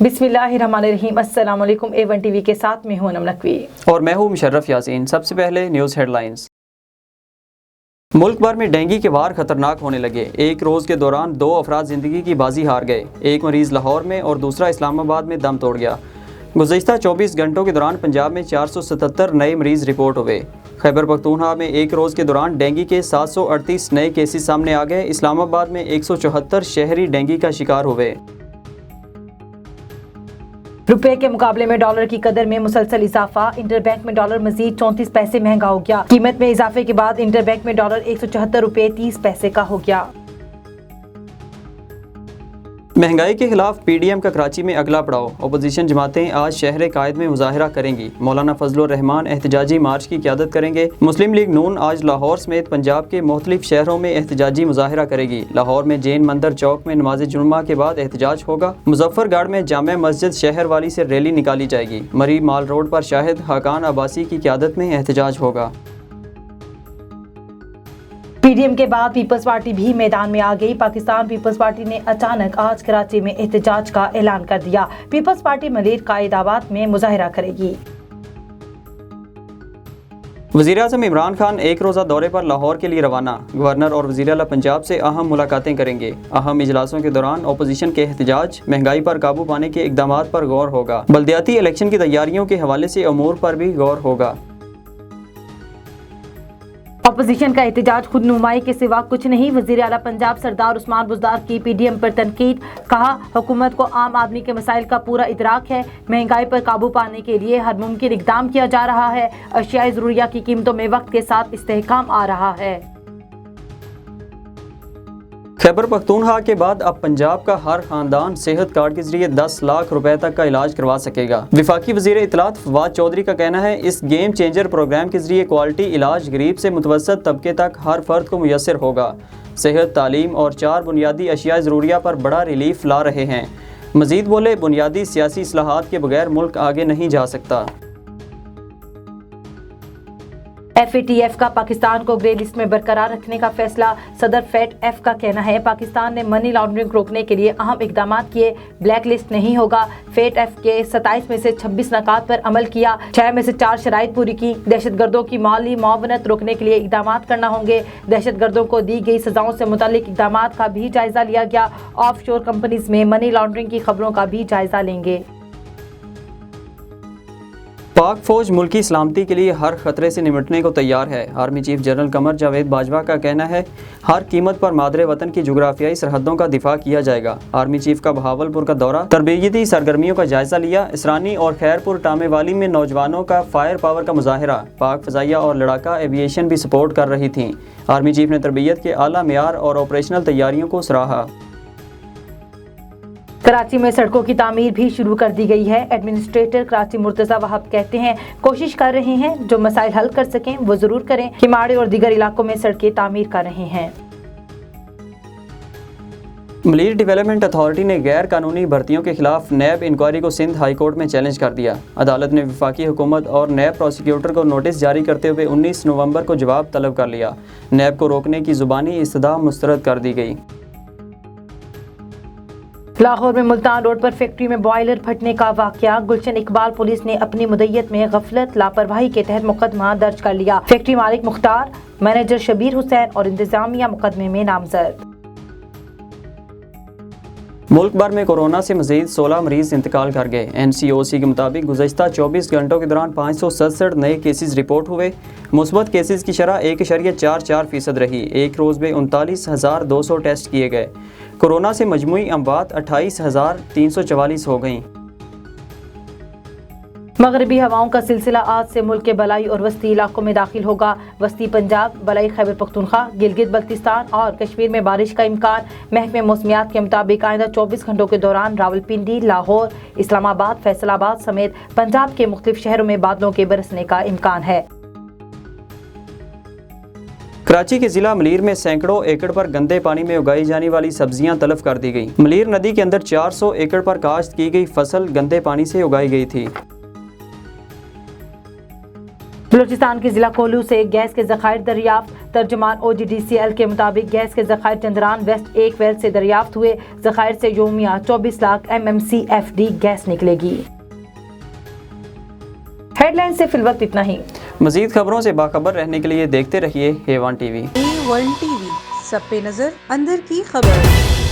बिस्मिल्लाहिर्रहमानिर्रहीम। अस्सलाम वालेकुम। A1 टीवी के साथ में हूं अनम नकवी और मैं हूं मुशर्रफ यासीन। सबसे पहले न्यूज़ हेडलाइंस। मुल्क भर में डेंगू के वार खतरनाक होने लगे। एक रोज़ के दौरान 2 अफराद ज़िंदगी की बाजी हार गए। एक मरीज़ लाहौर में और दूसरा इस्लामाबाद में दम तोड़ गया। गुज़श्ता 24 घंटों के दौरान पंजाब में 477 नए मरीज़ रिपोर्ट हुए। खैबर पख्तूनख्वा में एक रोज़ के दौरान डेंगू के 738 नए केसेस सामने आ गए। इस्लामाबाद में 174 शहरी डेंगू का शिकार हुए। रुपए के मुकाबले में डॉलर की कदर में मुसलसल इजाफा। इंटरबैंक में डॉलर मजीद 34 पैसे महंगा हो गया। कीमत में इजाफे के बाद इंटरबैंक में डॉलर 174 रुपए 30 पैसे का हो गया। महंगाई के खिलाफ PDM का कराची में अगला पड़ाव। अपोजिशन जमातें आज शहर कायद में मुजाहरा करेंगी। मौलाना फजलुर रहमान एहतजाजी मार्च की क़यादत करेंगे। मुस्लिम लीग नून आज लाहौर समेत पंजाब के मुख्तलिफ शहरों में एहतजाजी मुजाहरा करेगी। लाहौर में जैन मंदिर चौक में नमाज जुम्मा के बाद एहतजाज होगा। मुजफ्फरगढ़ में जामे मस्जिद शहर वाली से रैली निकाली जाएगी। मरी माल रोड पर शाहिद हाकान अब्बासी की क़यादत में एहतजाज होगा। PDM के बाद पीपल्स पार्टी भी मैदान में आ गई। पाकिस्तान पीपल्स पार्टी ने अचानक आज कराची में एहतजाज का ऐलान कर दिया। पीपल्स पार्टी मलिर कायदाबाद में मुजाहरा करेगी। वज़ीर-ए-आज़म इमरान खान एक रोज़ा दौरे पर लाहौर के लिए रवाना। गवर्नर और वज़ीर आला पंजाब से अहम मुलाकातें करेंगे। अहम इजलासों के दौरान अपोजिशन के एहतजाज, महंगाई पर काबू पाने के इक़दामात पर गौर होगा। बल्दियाती इलेक्शन की तैयारियों के हवाले से अमूर पर भी गौर होगा। अपोजिशन का एहतजाज खुद नुमाई के सिवा कुछ नहीं। वज़ीर आला पंजाब सरदार उस्मान बुज़दार की PDM पर तनकीद। कहा, हुकूमत को आम आदमी के मसाइल का पूरा इदराक है। महंगाई पर काबू पाने के लिए हर मुमकिन इक़दाम किया जा रहा है। अशियाए ज़रूरिया की कीमतों में वक्त के साथ इस्तेहकाम आ रहा है। खैबर पख्तूनख्वा के बाद अब पंजाब का हर खानदान सेहत कार्ड के जरिए 10 लाख रुपए तक का इलाज करवा सकेगा। विफाकी वज़ीर इत्तलात फवाद चौधरी का कहना है, इस गेम चेंजर प्रोग्राम के जरिए क्वालिटी इलाज गरीब से मुतवस्सित तबके तक हर फर्द को मुयस्सर होगा। सेहत, तालीम और 4 बुनियादी अशिया ज़रूरिया पर बड़ा रिलीफ ला रहे हैं। मजीद बोले, बुनियादी सियासी इस्लाहात के बगैर मुल्क आगे नहीं जा सकता। FATF का पाकिस्तान को ग्रे लिस्ट में बरकरार रखने का फैसला। सदर FATF का कहना है, पाकिस्तान ने मनी लॉन्ड्रिंग रोकने के लिए अहम इकदाम किए, ब्लैक लिस्ट नहीं होगा। FATF के 27 में से 26 नकात पर अमल किया, 6 में से 4 शराइत पूरी की। दहशतगर्दों की माली मुआवनत रोकने के लिए इकदाम करना होंगे। दहशतगर्दों को दी गई सजाओं से मुतालिक इकदाम का भी जायजा लिया गया। ऑफशोर कंपनीज में मनी लॉन्ड्रिंग की खबरों का भी जायजा लेंगे। पाक फौज मुल्की सलामती के लिए हर खतरे से निपटने को तैयार है। Army chief general Qamar Javed Bajwa का कहना है, हर कीमत पर मादरे वतन की जुग्राफियाई सरहदों का दिफा किया जाएगा। आर्मी चीफ का बहावलपुर का दौरा, तरबियती सरगर्मियों का जायजा लिया। इसरानी और खैरपुर टामेवाली में नौजवानों का फायर पावर का मुजाहरा। पाक फजाइया और लड़ाका एविएशन भी सपोर्ट कर रही थी। आर्मी चीफ ने तरबियत के आला मेयार और ऑपरेशनल तैयारियों को सराहा। कराची में सड़कों की तामीर भी शुरू कर दी गई है। एडमिनिस्ट्रेटर कराची मुर्तज़ा वहाब कहते हैं, कोशिश कर रहे हैं जो मसाइल हल कर सकें वो जरूर करें। किमाड़े और दीगर इलाकों में सड़कें तामीर कर रहे हैं। मलीर डेवलपमेंट अथॉरिटी ने गैर कानूनी भर्तियों के खिलाफ नैब इंक्वायरी को सिंध हाई कोर्ट में चैलेंज कर दिया। अदालत ने वफाकी हुकूमत और नैब प्रोसिक्यूटर को नोटिस जारी करते हुए 19 नवंबर को जवाब तलब कर लिया। नैब को रोकने की जुबानी इस्तदा मुस्तरद कर दी गई। लाहौर में मुल्तान रोड पर फैक्ट्री में बॉयलर फटने का वाकया। गुलशन इकबाल पुलिस ने अपनी मुद्दत में गफलत लापरवाही के तहत मुकदमा दर्ज कर लिया। फैक्ट्री मालिक मुख्तार, मैनेजर शबीर हुसैन और इंतजामिया मुकदमे में नामजद। मुल्क भर में कोरोना से मजीद 16 मरीज इंतकाल कर गए। NCOC के मुताबिक गुज़श्ता 24 घंटों के दौरान 567 नए केसेस रिपोर्ट हुए। मुस्बत केसेस की शरह 1.44% रही। एक रोज़ में 39,200 टेस्ट किए गए। कोरोना से मजमूई अमवात 28,344 हो गईं। मगरबी हवाओं का सिलसिला आज से मुल्क के बलाई और वस्ती इलाकों में दाखिल होगा। वस्ती पंजाब, बलाई खैबर पख्तूनख्वा, गिलगित बल्तिस्तान और कश्मीर में बारिश का इम्कान। महकमे मौसमियात के मुताबिक आइंदा 24 घंटों के दौरान रावलपिंडी, लाहौर, इस्लामाबाद, फैसलाबाद समेत पंजाब के मुख्तलिफ शहरों में बादलों के बरसने का इम्कान है। कराची के जिला मलीर में सैकड़ों एकड़ पर गंदे पानी में उगाई जाने वाली सब्जियां तलफ कर दी गई। मलीर नदी के अंदर 400 एकड़ पर काश्त की गई फसल गंदे पानी से उगाई गई थी। बलूचिस्तान के जिला कोलू से गैस के ज़खायर दरियाफ्त। ترجمان OGDCL کے مطابق گیس کے ذخائر چندران ویسٹ 1 ویل سے دریافت ہوئے ذخائر سے یومیہ 24 لاکھ MMCFD گیس نکلے گی۔ ہیڈ لائن سے فی الوقت اتنا ہی۔ مزید خبروں سے باخبر رہنے کے لیے دیکھتے رہیے A1 TV۔ A1 TV، سب پہ نظر، اندر کی خبر۔